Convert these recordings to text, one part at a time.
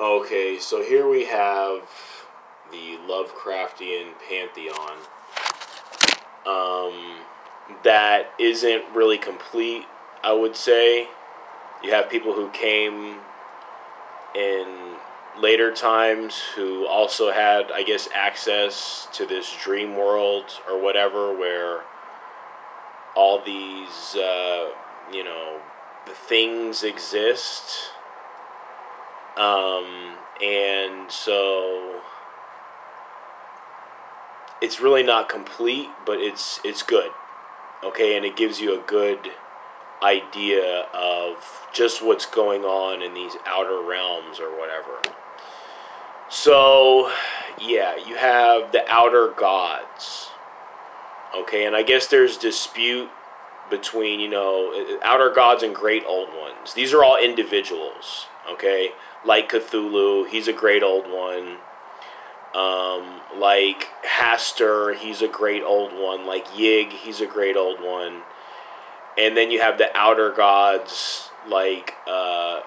Okay, so here we have the Lovecraftian pantheon. That isn't really complete, I would say. You have people who came in later times who also had, I guess, access to this dream world or whatever, where all these, the things exist. And so it's really not complete, but it's good. Okay, and it gives you a good idea of just what's going on in these outer realms or whatever. So, yeah, you have the outer gods. Okay, and I guess there's dispute between, outer gods and great old ones. These are all individuals, okay? Like Cthulhu, he's a great old one. Like Hastur, he's a great old one. Like Yig, he's a great old one. And then you have the outer gods, like, Azathoth,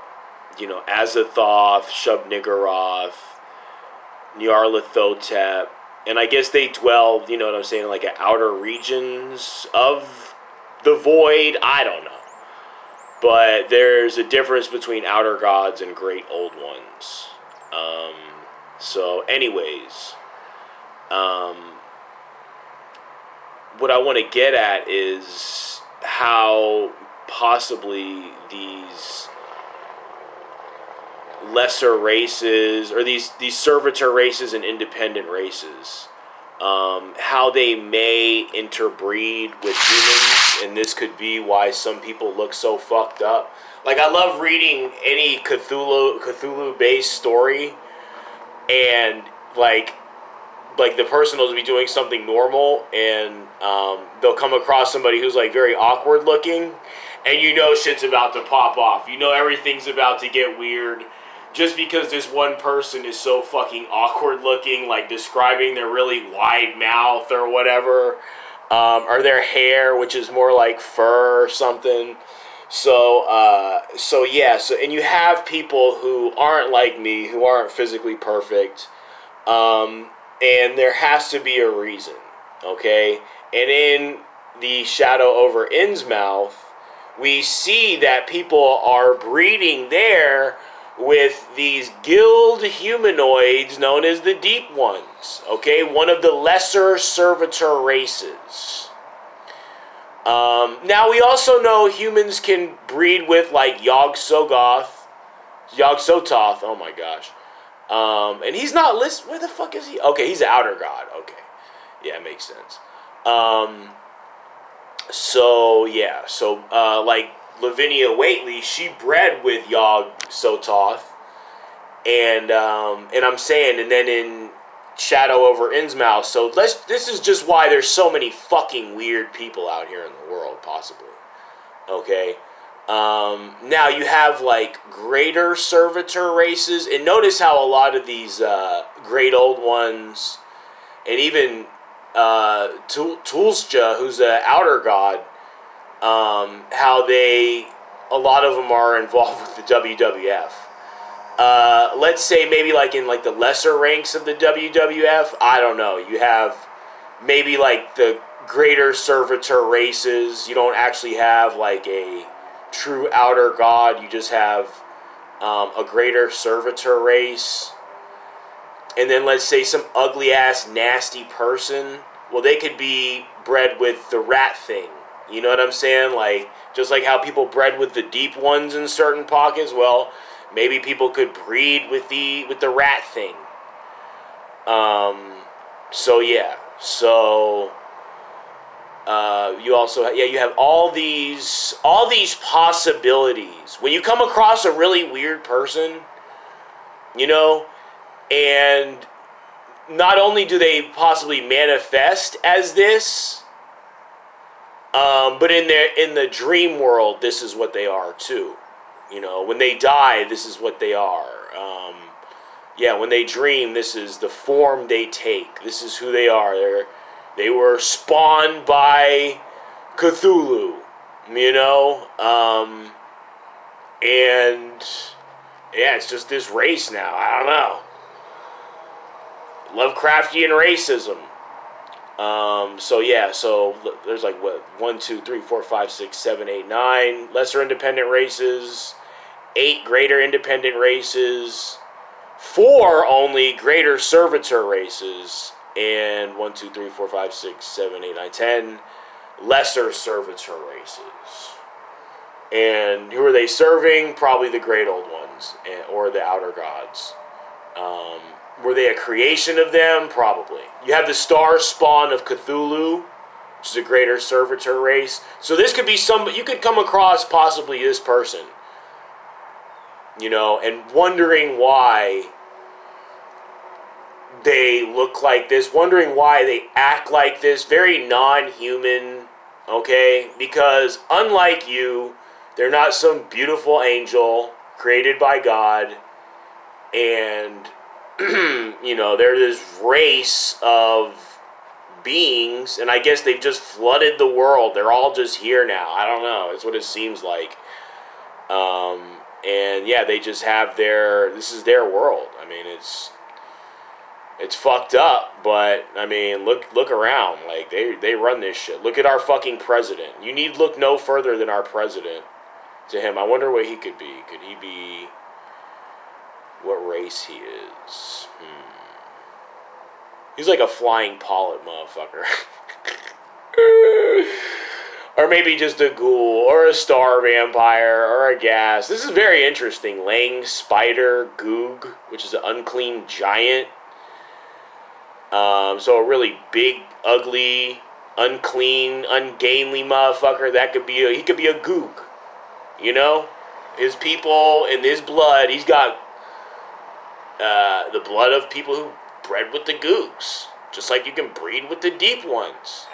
Shub-Niggurath, Nyarlathotep. And I guess they dwell, like at outer regions of the void. I don't know. But there's a difference between outer gods and great old ones. So anyways, what I want to get at is how possibly these lesser races, or these servitor races and independent races, how they may interbreed with humans, and this could be why some people look so fucked up. Like, I love reading any Cthulhu-based story, and like the person will be doing something normal, and they'll come across somebody who's like very awkward looking, and shit's about to pop off. Everything's about to get weird. Just because this one person is so fucking awkward looking, like describing their really wide mouth or whatever, or their hair, which is more like fur or something. So and you have people who aren't like me, who aren't physically perfect, and there has to be a reason, okay? And in the Shadow over Innsmouth, we see that people are breeding there with these guild humanoids known as the Deep Ones, okay? One of the lesser servitor races. Now, we also know humans can breed with, like, Yog-Sothoth, oh my gosh. And he's not listed, where the fuck is he? Okay, he's an outer god, okay. Yeah, it makes sense. Like, Lavinia Whately, she bred with Yog-Sothoth, and I'm saying, and then in Shadow over Innsmouth, so this is just why there's so many fucking weird people out here in the world, possibly, okay? Now you have, like, greater servitor races, and notice how a lot of these great old ones, and even Tulsja, who's an outer god, how a lot of them are involved with the WWF. Let's say maybe like in like the lesser ranks of the WWF, I don't know, you have maybe like the greater servitor races. You don't actually have like a true outer god, you just have a greater servitor race. And then let's say some ugly ass nasty person, well, they could be bred with the rat thing. You know what I'm saying? Like, just like how people bred with the Deep Ones in certain pockets, well, maybe people could breed with the rat thing. You also, you have all these possibilities. When you come across a really weird person, and not only do they possibly manifest as this, but in the dream world, this is what they are too. When they die, this is what they are. When they dream, this is the form they take. This is who they are. They were spawned by Cthulhu, and Yeah, it's just this race now. I don't know. Lovecraftian racism. So yeah, so there's like what 1, 2, 3, 4, 5, 6, 7, 8, 9 lesser independent races, 8 greater independent races, 4 only greater servitor races, and 1, 2, 3, 4, 5, 6, 7, 8, 9, 10 lesser servitor races. And who are they serving? Probably the great old ones or the outer gods. Were they a creation of them? Probably. You have the star spawn of Cthulhu, which is a greater servitor race. So this could be you could come across possibly this person, you know, and wondering why they look like this, wondering why they act like this, very non-human, okay? Because unlike you, they're not some beautiful angel created by God, and you know, they're this race of beings, and I guess they've just flooded the world. They're all just here now. I don't know. It's what it seems like. And yeah, they just have this is their world. I mean, it's fucked up, but I mean, look around. Like they run this shit. Look at our fucking president. You need look no further than our president to him. I wonder what he could be. Could he be what race he is? He's like a flying polyp motherfucker. Or maybe just a ghoul, or a star vampire, or a ghast. This is very interesting. Lang spider goog, which is an unclean giant. So a really big, ugly, unclean, ungainly motherfucker. He could be a goog. You know? His people and his blood, he's got the blood of people who bred with the googs. Just like you can breed with the deep ones.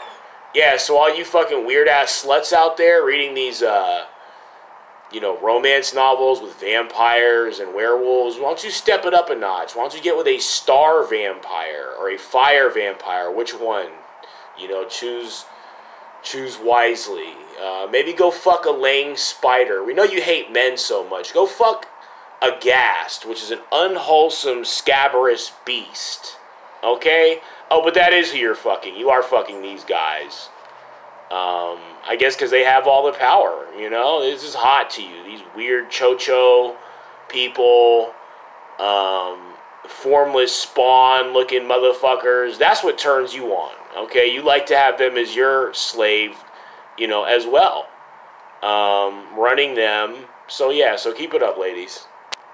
Yeah, so all you fucking weird-ass sluts out there reading these, you know, romance novels with vampires and werewolves, why don't you step it up a notch? Why don't you get with a star vampire or a fire vampire? Which one? You know, choose wisely. Maybe go fuck a Lang spider. We know you hate men so much. Go fuck a ghast, which is an unwholesome, scabrous beast. Okay? Oh, but that is who you're fucking. You are fucking these guys. I guess because they have all the power, you know? This is hot to you. These weird chocho people, formless spawn-looking motherfuckers. That's what turns you on, okay? You like to have them as your slave, you know, as well. Running them. So, yeah, so keep it up, ladies.